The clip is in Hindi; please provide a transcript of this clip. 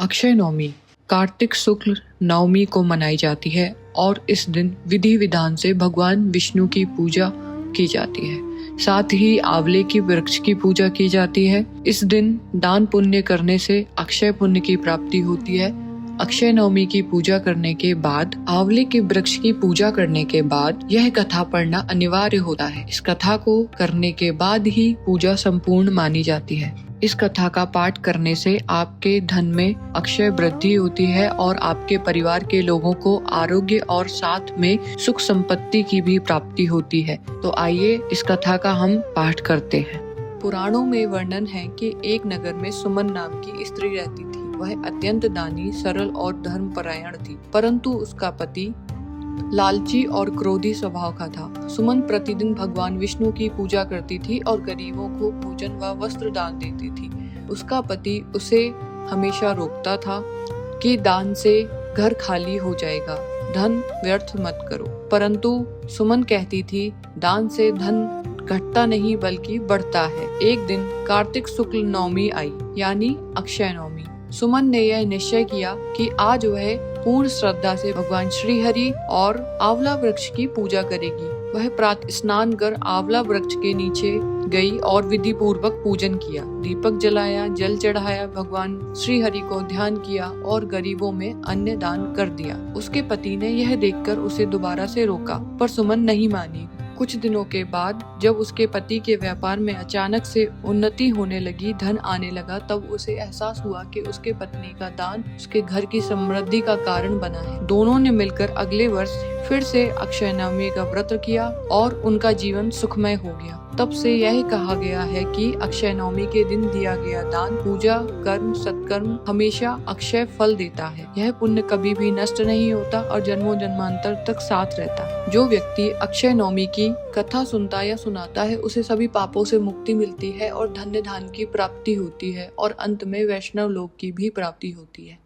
अक्षय नवमी कार्तिक शुक्ल नवमी को मनाई जाती है और इस दिन विधि विधान से भगवान विष्णु की पूजा की जाती है। साथ ही आंवले की वृक्ष की पूजा की जाती है। इस दिन दान पुण्य करने से अक्षय पुण्य की प्राप्ति होती है। अक्षय नवमी की पूजा करने के बाद आंवले के वृक्ष की पूजा करने के बाद यह कथा पढ़ना अनिवार्य होता है। इस कथा को करने के बाद ही पूजा संपूर्ण मानी जाती है। इस कथा का पाठ करने से आपके धन में अक्षय वृद्धि होती है और आपके परिवार के लोगों को आरोग्य और साथ में सुख संपत्ति की भी प्राप्ति होती है। तो आइए इस कथा का हम पाठ करते हैं। पुराणों में वर्णन है कि एक नगर में सुमन नाम की स्त्री रहती थी। वह अत्यंत दानी, सरल और धर्मपरायण थी, परंतु उसका पति लालची और क्रोधी स्वभाव का था। सुमन प्रतिदिन भगवान विष्णु की पूजा करती थी और गरीबों को भोजन व वस्त्र दान देती थी। उसका पति उसे हमेशा रोकता था कि दान से घर खाली हो जाएगा, धन व्यर्थ मत करो। परंतु सुमन कहती थी, दान से धन घटता नहीं बल्कि बढ़ता है। एक दिन कार्तिक शुक्ल नवमी आई, यानी अक्षय नवमी। सुमन ने यह निश्चय किया कि आज वह पूर्ण श्रद्धा से भगवान श्री हरि और आंवला वृक्ष की पूजा करेगी। वह प्रातः स्नान कर आंवला वृक्ष के नीचे गई और विधि पूर्वक पूजन किया। दीपक जलाया, जल चढ़ाया, भगवान श्री हरि को ध्यान किया और गरीबों में अन्न दान कर दिया। उसके पति ने यह देखकर उसे दोबारा से रोका, पर सुमन नहीं मानी। कुछ दिनों के बाद जब उसके पति के व्यापार में अचानक से उन्नति होने लगी, धन आने लगा, तब उसे एहसास हुआ कि उसके पत्नी का दान उसके घर की समृद्धि का कारण बना है। दोनों ने मिलकर अगले वर्ष फिर से अक्षय नवमी का व्रत किया और उनका जीवन सुखमय हो गया। तब से यह कहा गया है कि अक्षय नवमी के दिन दिया गया दान, पूजा, कर्म, सत्कर्म हमेशा अक्षय फल देता है। यह पुण्य कभी भी नष्ट नहीं होता और जन्मों जन्मांतर तक साथ रहता है। जो व्यक्ति अक्षय नवमी की कथा सुनता या सुनाता है, उसे सभी पापों से मुक्ति मिलती है और धन्य धान की प्राप्ति होती है और अंत में वैष्णव लोक की भी प्राप्ति होती है।